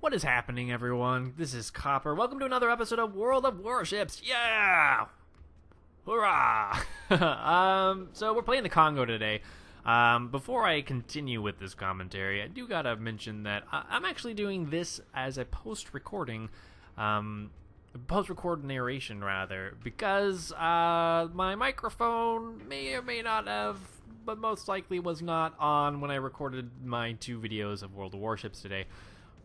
What is happening, everyone? This is Copper. Welcome to another episode of World of Warships. Yeah! Hurrah! So we're playing the Kongo today. Before I continue with this commentary, I do gotta mention that I'm actually doing this as a post-recording, post-record narration, rather, because my microphone may or may not have, but most likely was not on when I recorded my 2 videos of World of Warships today,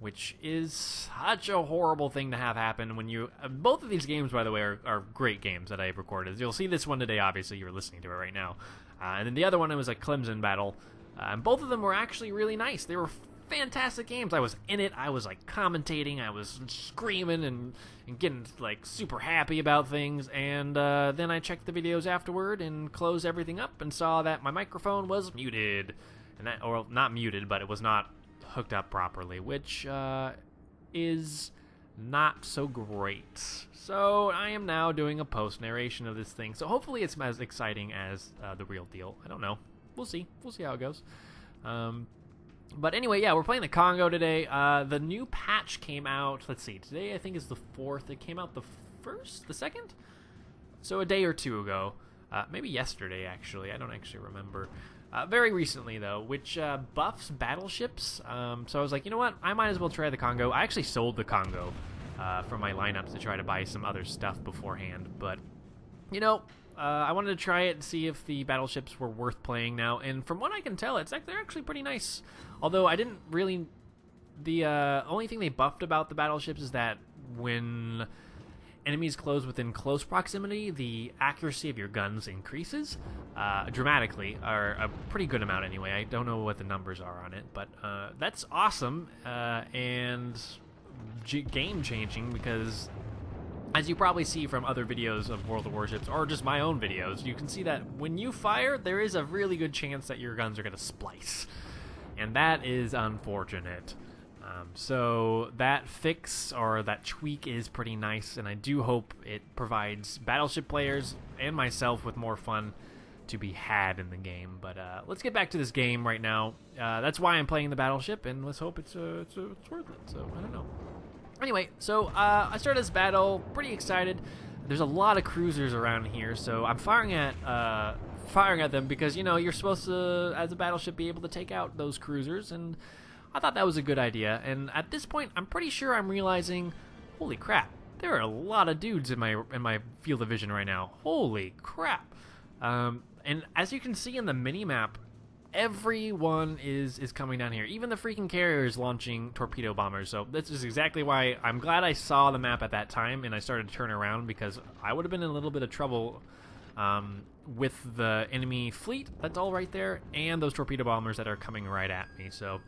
which is such a horrible thing to have happen when you... both of these games, by the way, are great games that I've recorded. You'll see this one today, obviously, you're listening to it right now. And then the other one, it was a Clemson battle. And both of them were actually really nice. They were fantastic games. I was in it. I was, like, commentating. I was screaming and getting, like, super happy about things. And then I checked the videos afterward and closed everything up and saw that my microphone was muted. And that, or not muted, but it was not hooked up properly, which is not so great. So I am now doing a post narration of this thing, so hopefully it's as exciting as the real deal. I don't know. We'll see how it goes. But anyway, yeah, we're playing the Kongo today. The new patch came out, let's see, today I think is the 4th. It came out the 1st, the 2nd, so a day or two ago. Maybe yesterday, actually. I don't actually remember. Very recently, though, which buffs battleships. So I was like, you know what? I might as well try the Kongo. I actually sold the Kongo from my lineups to try to buy some other stuff beforehand. But, you know, I wanted to try it and see if the battleships were worth playing now. And from what I can tell, they're actually pretty nice. Although I didn't really... The only thing they buffed about the battleships is that when enemies close within close proximity, the accuracy of your guns increases dramatically, or a pretty good amount anyway. I don't know what the numbers are on it, but that's awesome and game-changing, because as you probably see from other videos of World of Warships, or just my own videos, you can see that when you fire, there is a really good chance that your guns are going to splice, and that is unfortunate. So that fix, or that tweak, is pretty nice, and I do hope it provides Battleship players and myself with more fun to be had in the game. But let's get back to this game right now. That's why I'm playing the Battleship, and let's hope it's worth it. So, I don't know. Anyway, so I started this battle, pretty excited. There's a lot of cruisers around here, so I'm firing at them because, you know, you're supposed to, as a battleship, be able to take out those cruisers, and I thought that was a good idea. And at this point, I'm pretty sure I'm realizing, holy crap, there are a lot of dudes in my field of vision right now. Holy crap. And as you can see in the mini-map, everyone is coming down here. Even the freaking carrier is launching torpedo bombers. So this is exactly why I'm glad I saw the map at that time and I started to turn around, because I would have been in a little bit of trouble with the enemy fleet that's all right there and those torpedo bombers that are coming right at me. So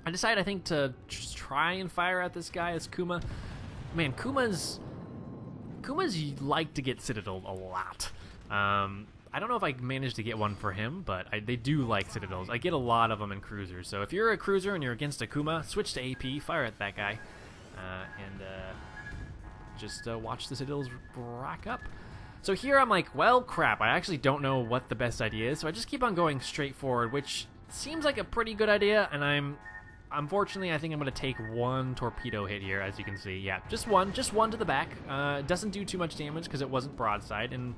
I decided, I think, to just try and fire at this guy as Kuma. Man, Kuma's like to get citadeled a lot. I don't know if I managed to get one for him, but they do like citadels. I get a lot of them in cruisers. So if you're a cruiser and you're against a Kuma, switch to AP, fire at that guy, and just watch the citadels rack up. So here I'm like, well, crap, I actually don't know what the best idea is, so I just keep on going straight forward, which seems like a pretty good idea, and unfortunately, I think I'm going to take one torpedo hit here, as you can see. Yeah, just one to the back. It doesn't do too much damage because it wasn't broadside, and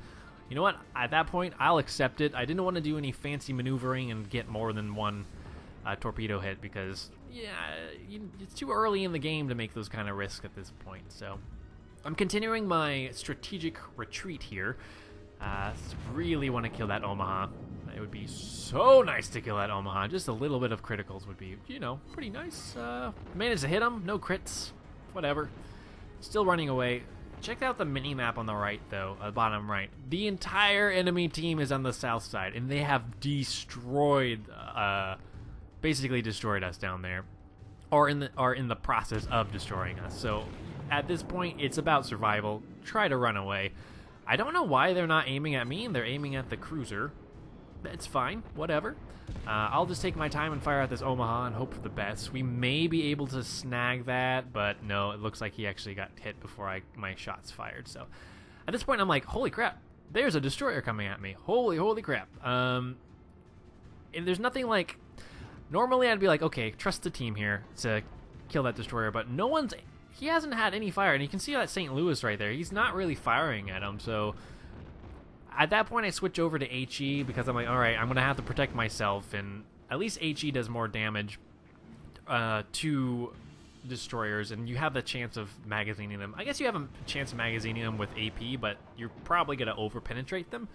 you know what? At that point, I'll accept it. I didn't want to do any fancy maneuvering and get more than one torpedo hit because, yeah, it's too early in the game to make those kind of risks at this point. So I'm continuing my strategic retreat here. Really want to kill that Omaha. It would be so nice to kill that Omaha. Just a little bit of criticals would be, you know, pretty nice. Managed to hit him. No crits. Whatever. Still running away. Check out the mini-map on the right, though. Bottom right. The entire enemy team is on the south side, and they have destroyed, basically destroyed us down there. Or in the process of destroying us. So at this point, it's about survival. Try to run away. I don't know why they're not aiming at me, and they're aiming at the cruiser. It's fine, whatever. I'll just take my time and fire at this Omaha and hope for the best. We may be able to snag that, but no, it looks like he actually got hit before my shots fired. So at this point, I'm like, holy crap, there's a destroyer coming at me. Holy crap. And there's nothing like... Normally, I'd be like, okay, trust the team here to kill that destroyer, but no one's... He hasn't had any fire, and you can see that St. Louis right there. He's not really firing at him, so... At that point, I switch over to HE because I'm like, alright, I'm going to have to protect myself, and at least HE does more damage to destroyers, and you have the chance of magazining them. I guess you have a chance of magazining them with AP, but you're probably going to over-penetrate them,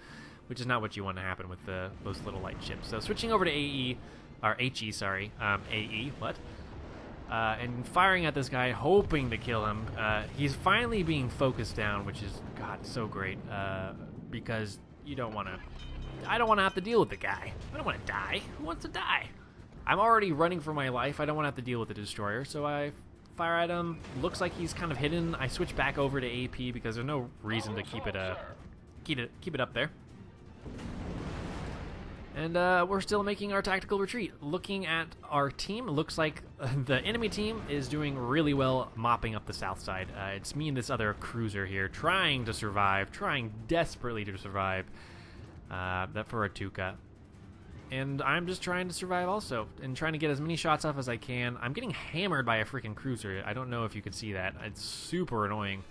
which is not what you want to happen with those little light ships. So switching over to AE, or HE, sorry, AE, what? And firing at this guy, hoping to kill him. He's finally being focused down, which is, God, so great, because you don't want to... I don't want to have to deal with the guy. I don't want to die. Who wants to die? I'm already running for my life. I don't want to have to deal with the destroyer, so I fire at him. Looks like he's kind of hidden. I switch back over to AP because there's no reason to keep it up there. And we're still making our tactical retreat. Looking at our team, it looks like the enemy team is doing really well mopping up the south side. It's me and this other cruiser here trying to survive, trying desperately to survive. That for Atuka. And I'm just trying to survive also, and trying to get as many shots off as I can. I'm getting hammered by a freaking cruiser. I don't know if you could see that. It's super annoying.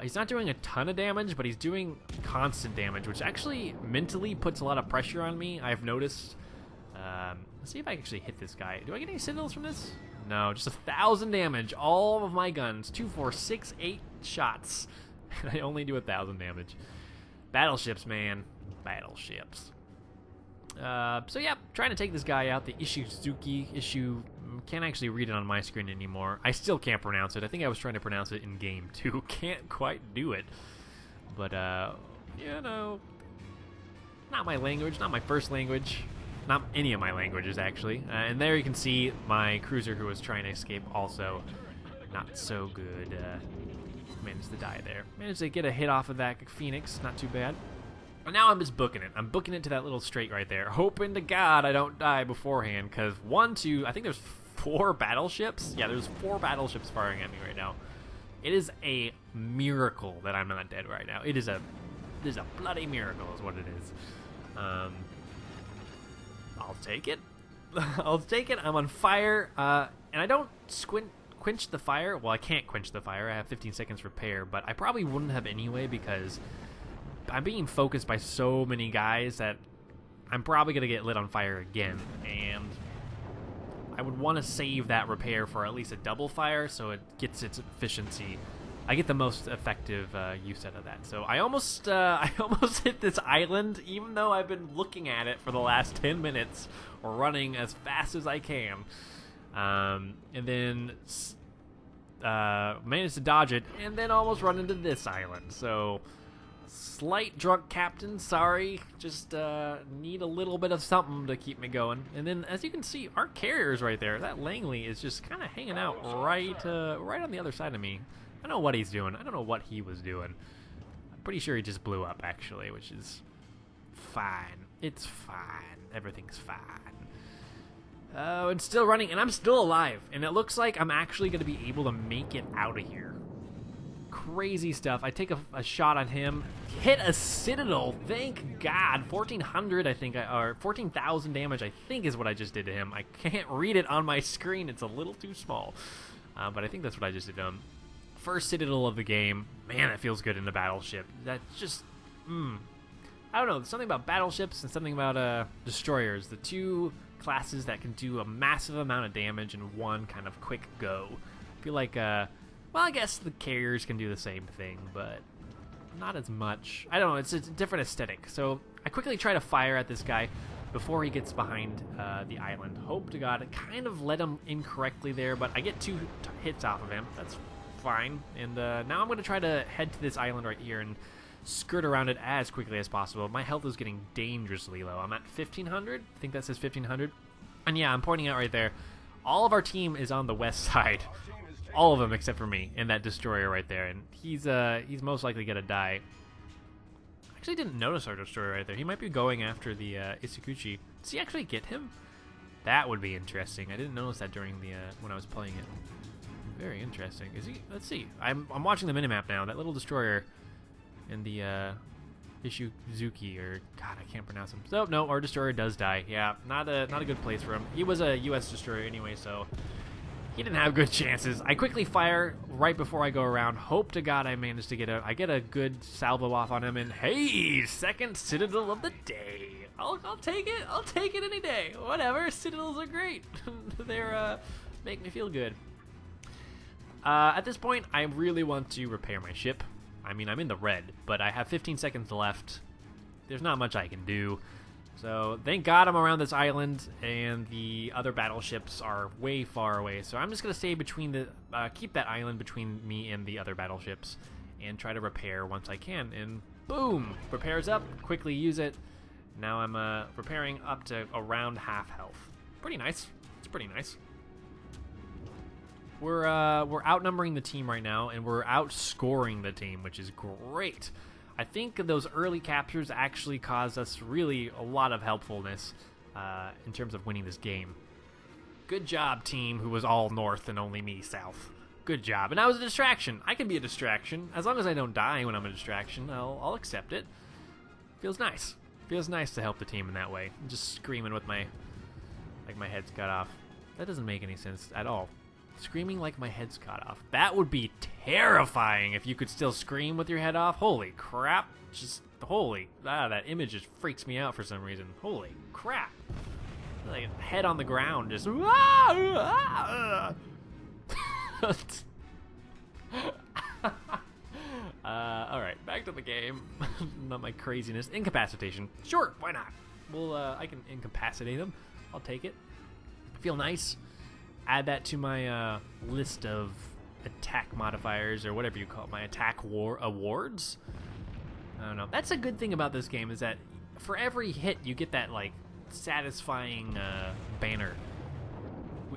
He's not doing a ton of damage, but he's doing constant damage, which actually mentally puts a lot of pressure on me, I've noticed. Let's see if I can actually hit this guy. Do I get any citadels from this? No, just 1,000 damage. All of my guns. 2, 4, 6, 8 shots. And I only do 1,000 damage. Battleships, man. Battleships. So yeah, trying to take this guy out, the Ishizuki, can't actually read it on my screen anymore. I still can't pronounce it. I think I was trying to pronounce it in game too. Can't quite do it. But, you know, not my language, not my first language, not any of my languages actually. And there you can see my cruiser who was trying to escape also. Not so good. Managed to die there. Managed to get a hit off of that Phoenix, not too bad. And now I'm just booking it. I'm booking it to that little strait right there, hoping to God I don't die beforehand, because I think there's 4 battleships. Yeah, there's 4 battleships firing at me right now. It is a miracle that I'm not dead right now. It is a bloody miracle is what it is. I'll take it. I'll take it. I'm on fire, and I don't quench the fire. Well, I can't quench the fire. I have 15 seconds repair, but I probably wouldn't have anyway because I'm being focused by so many guys that I'm probably going to get lit on fire again, and I would want to save that repair for at least a double fire so it gets its efficiency. I get the most effective use out of that. So I almost hit this island, even though I've been looking at it for the last 10 minutes, running as fast as I can, and then managed to dodge it, and then almost run into this island. So slight drunk captain, sorry, just need a little bit of something to keep me going. And then as you can see, our carrier's right there. That Langley is just kind of hanging out right on the other side of me. I don't know what he's doing. I don't know what he was doing. I'm pretty sure he just blew up actually, which is fine. It's fine. Everything's fine. Oh, it's still running, and I'm still alive. And it looks like I'm actually going to be able to make it out of here. Crazy stuff. I take a shot on him, hit a citadel. Thank God. 1,400, I think, or 14,000 damage, I think, is what I just did to him. I can't read it on my screen. It's a little too small, but I think that's what I just did to him. First citadel of the game. Man, that feels good in the battleship. That just, I don't know. There's something about battleships and something about destroyers. The two classes that can do a massive amount of damage in one kind of quick go. I feel like, well, I guess the carriers can do the same thing, but not as much. I don't know. It's a different aesthetic. So I quickly try to fire at this guy before he gets behind the island. Hope to God. I kind of led him incorrectly there, but I get 2 hits off of him. That's fine. And now I'm going to try to head to this island right here and skirt around it as quickly as possible. My health is getting dangerously low. I'm at 1,500. I think that says 1,500. And yeah, I'm pointing out right there, all of our team is on the west side. All of them except for me and that destroyer right there. And he's most likely going to die. I actually didn't notice our destroyer right there. He might be going after the Isikuchi. Does he actually get him? That would be interesting. I didn't notice that during the when I was playing it. Very interesting. Is he? Let's see. I'm watching the minimap now. That little destroyer in the Ishizuki, or God, I can't pronounce him. So no, our destroyer does die. Yeah, not a good place for him. He was a U.S. destroyer anyway, so He didn't have good chances. I quickly fire right before I go around. Hope to God I manage to get I get a good salvo off on him, and hey, second Citadel of the day. I'll take it. I'll take it any day. Whatever. Citadels are great. They're make me feel good. At this point, I really want to repair my ship. I mean, I'm in the red, but I have 15 seconds left. There's not much I can do. So thank God I'm around this island, and the other battleships are way far away. So I'm just gonna stay between the keep that island between me and the other battleships, and try to repair once I can. And boom, repairs up. Quickly use it. Now I'm repairing up to around half health. Pretty nice. It's pretty nice. We're outnumbering the team right now, and we're outscoring the team, which is great. I think those early captures actually caused us really a lot of helpfulness in terms of winning this game. Good job, team, who was all north and only me south. Good job. And I was a distraction. I can be a distraction. As long as I don't die when I'm a distraction, I'll accept it. Feels nice. Feels nice to help the team in that way. I'm just screaming with my head's cut off. That doesn't make any sense at all. Screaming like my head's cut off. That would be terrifying if you could still scream with your head off. Holy crap. Just, that image just freaks me out for some reason. Holy crap. Like a head on the ground, just alright, back to the game. Not my craziness. Incapacitation. Sure, why not? Well, I can incapacitate them. I'll take it. Feel nice. Add that to my list of attack modifiers, or whatever you call it, my attack awards. I don't know. That's a good thing about this game, is that for every hit you get that like satisfying banner.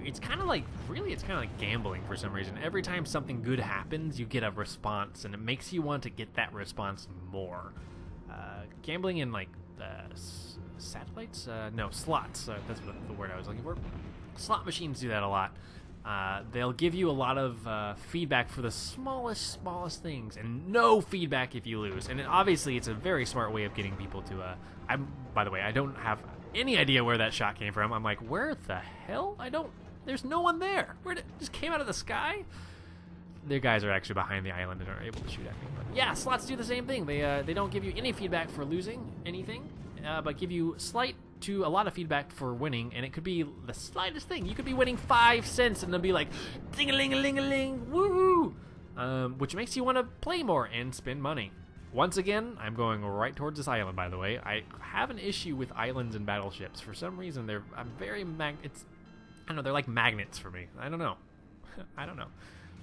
It's kind of like, really, it's kind of like gambling for some reason. Every time something good happens, you get a response, and it makes you want to get that response more. Gambling in like satellites? No, slots. That's what the word I was looking for. Slot machines do that a lot. They'll give you a lot of feedback for the smallest things, and no feedback if you lose. And obviously, it's a very smart way of getting people to. By the way, I don't have any idea where that shot came from. I'm like, where the hell? There's no one there. Where did it just came out of the sky? Their guys are actually behind the island and are able to shoot at me. But yeah, slots do the same thing. They don't give you any feedback for losing anything, but give you slight to a lot of feedback for winning, and it could be the slightest thing. You could be winning 5 cents, and they'll be like, ding-a-ling-a-ling-a-ling, woohoo! Which makes you want to play more and spend money. Once again, I'm going right towards this island, by the way. I have an issue with islands and battleships. For some reason, they're like magnets for me. I don't know. I don't know.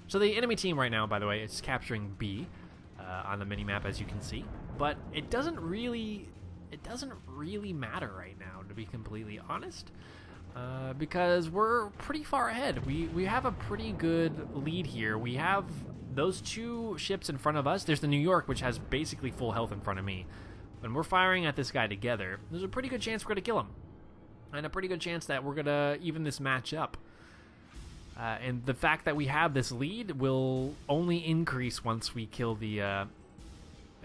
So the enemy team right now, by the way, is capturing B on the mini-map, as you can see. But it doesn't really matter right now, to be completely honest, because we're pretty far ahead. We have a pretty good lead here. We have those 2 ships in front of us. There's the New York, which has basically full health in front of me. When we're firing at this guy together, there's a pretty good chance we're going to kill him, and a pretty good chance that we're going to even this match up. And the fact that we have this lead will only increase once we kill the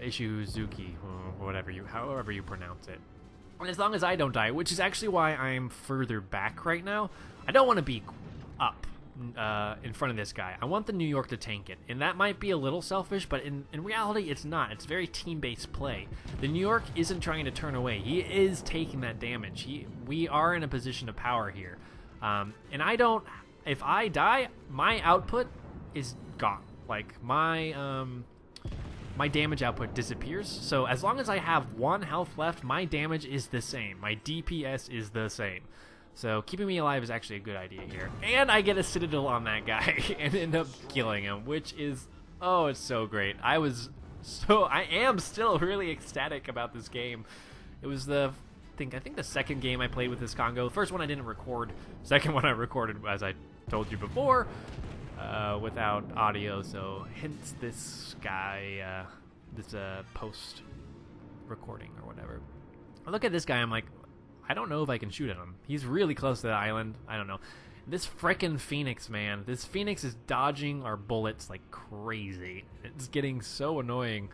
Ishizuki, or however you pronounce it. And as long as I don't die, which is actually why I'm further back right now, I don't want to be up in front of this guy. I want the New York to tank it, and that might be a little selfish, but in reality, it's not. It's very team-based play. The New York isn't trying to turn away. He is taking that damage. We are in a position of power here, and if I die, my output is gone. Like my damage output disappears. So as long as I have 1 health left, my damage is the same. My DPS is the same. So keeping me alive is actually a good idea here. And I get a Citadel on that guy and end up killing him, which is, oh, it's so great. I am still really ecstatic about this game. It was I think the second game I played with this Kongo. The first one I didn't record. Second one I recorded, as I told you before, without audio, so hence this guy, this post recording or whatever. I look at this guy, I'm like, I don't know if I can shoot at him. He's really close to the island. I don't know. This frickin' Phoenix, man. This Phoenix is dodging our bullets like crazy. It's getting so annoying.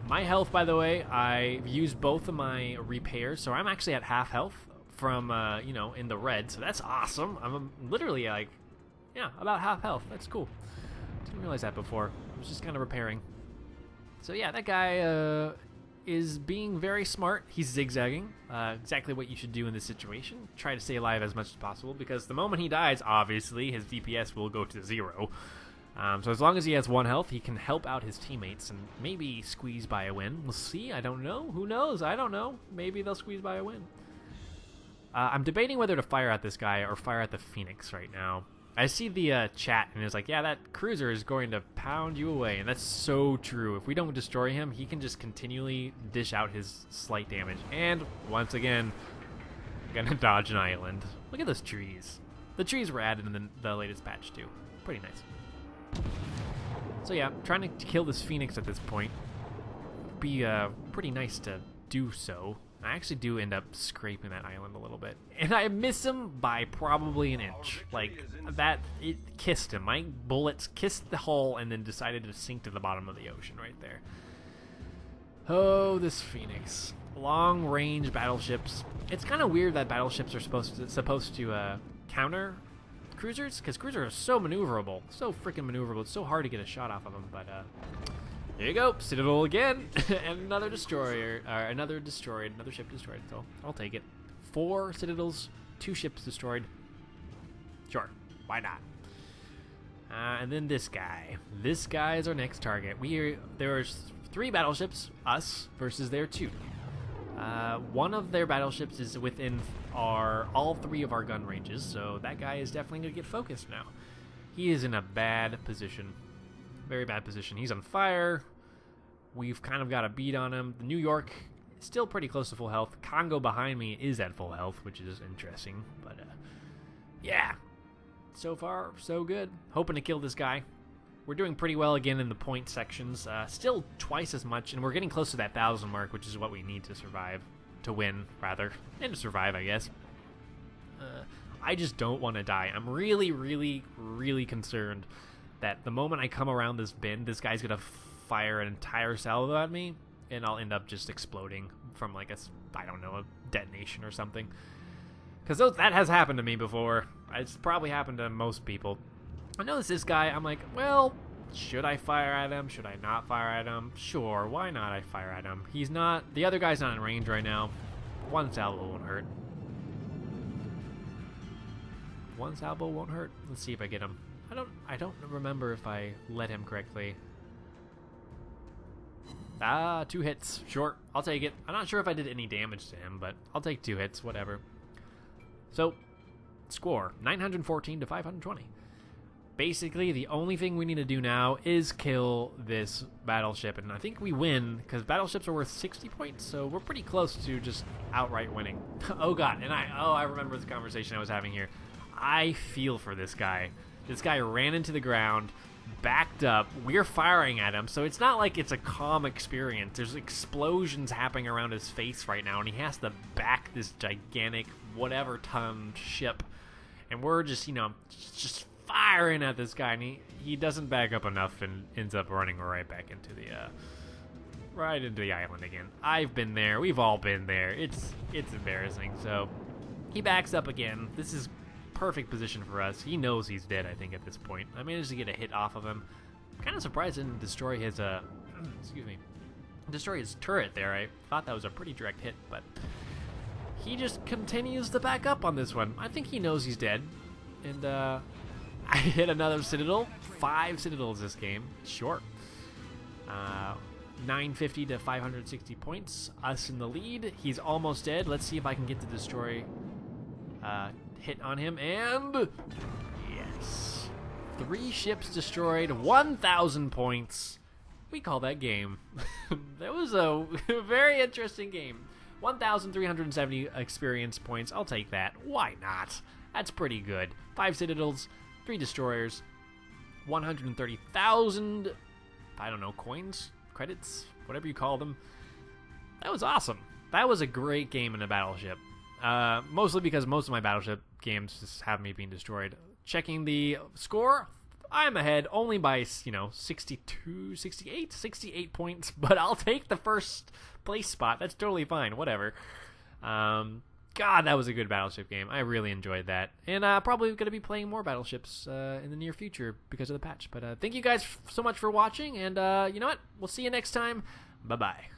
My health, by the way, I used both of my repairs, so I'm actually at half health from, you know, in the red, so that's awesome. I'm literally, like, yeah, about half health. That's cool. Didn't realize that before. I was just kind of repairing. So yeah, that guy is being very smart. He's zigzagging. Exactly what you should do in this situation. Try to stay alive as much as possible, because the moment he dies, obviously, his DPS will go to 0. So as long as he has 1 health, he can help out his teammates and maybe squeeze by a win. We'll see. I don't know. Who knows? I don't know. Maybe they'll squeeze by a win. I'm debating whether to fire at this guy or fire at the Phoenix right now. I see the chat, and it's like, yeah, that cruiser is going to pound you away, and that's so true. If we don't destroy him, he can just continually dish out his slight damage. And, once again, gonna dodge an island. Look at those trees. The trees were added in the latest patch, too. Pretty nice. So yeah, trying to kill this Phoenix at this point would be pretty nice to do so. I actually do end up scraping that island a little bit. And I miss him by probably an inch. Like, that, it kissed him. My bullets kissed the hull and then decided to sink to the bottom of the ocean right there. Oh, this Phoenix. Long-range battleships. It's kind of weird that battleships are supposed to counter cruisers, because cruisers are so maneuverable. So freaking maneuverable. It's so hard to get a shot off of them, but, there you go, Citadel again, and another destroyer, another ship destroyed, so I'll take it. 4 Citadels, 2 ships destroyed. Sure, why not? And then this guy. This guy is our next target. There's 3 battleships, us, versus their 2. One of their battleships is within all 3 of our gun ranges, so that guy is definitely going to get focused now. He is in a bad position. Very bad position. He's on fire. We've kind of got a beat on him. The New York is still pretty close to full health. Kongo behind me is at full health, which is interesting. But, yeah. So far, so good. Hoping to kill this guy. We're doing pretty well again in the point sections. Still twice as much, and we're getting close to that 1,000 mark, which is what we need to survive. To win, rather. And to survive, I guess. I just don't want to die. I'm really, really, really concerned that the moment I come around this bend, this guy's gonna fire an entire salvo at me, and I'll end up just exploding from, like, I don't know, a detonation or something. Because that has happened to me before. It's probably happened to most people. I notice this guy, I'm like, well, should I fire at him? Should I not fire at him? Sure, why not I fire at him? He's not, the other guy's not in range right now. 1 salvo won't hurt. 1 salvo won't hurt. Let's see if I get him. I don't remember if I led him correctly. 2 hits. Sure, I'll take it. I'm not sure if I did any damage to him, but I'll take 2 hits, whatever. So, score, 914 to 520. Basically, the only thing we need to do now is kill this battleship, and I think we win, because battleships are worth 60 points, so we're pretty close to just outright winning. Oh god, and I remember the conversation I was having here. I feel for this guy. This guy ran into the ground, backed up, we're firing at him, so it's not like it's a calm experience. There's explosions happening around his face right now, and he has to back this gigantic, whatever-ton ship, and we're just, you know, just firing at this guy, and he doesn't back up enough and ends up running right back into the island again. I've been there. We've all been there. It's embarrassing. So he backs up again. This is perfect position for us. He knows he's dead, I think, at this point. I managed to get a hit off of him. Kind of surprised I didn't destroy his destroy his turret there. I thought that was a pretty direct hit, but he just continues to back up on this one. I think he knows he's dead. And I hit another Citadel. 5 Citadels this game. Sure. 950 to 560 points. Us in the lead. He's almost dead. Let's see if I can get the destroy hit on him. And yes. 3 ships destroyed. 1,000 points. We call that game. That was a very interesting game. 1,370 experience points. I'll take that. Why not? That's pretty good. 5 Citadels. 3 destroyers, 130,000, I don't know, coins, credits, whatever you call them. That was awesome. That was a great game in a battleship. Mostly because most of my battleship games just have me being destroyed. Checking the score, I'm ahead only by, 62, 68 points, but I'll take the first place spot. That's totally fine, whatever. God, that was a good Battleship game. I really enjoyed that. And probably going to be playing more Battleships in the near future because of the patch. But thank you guys so much for watching. And you know what? We'll see you next time. Bye-bye.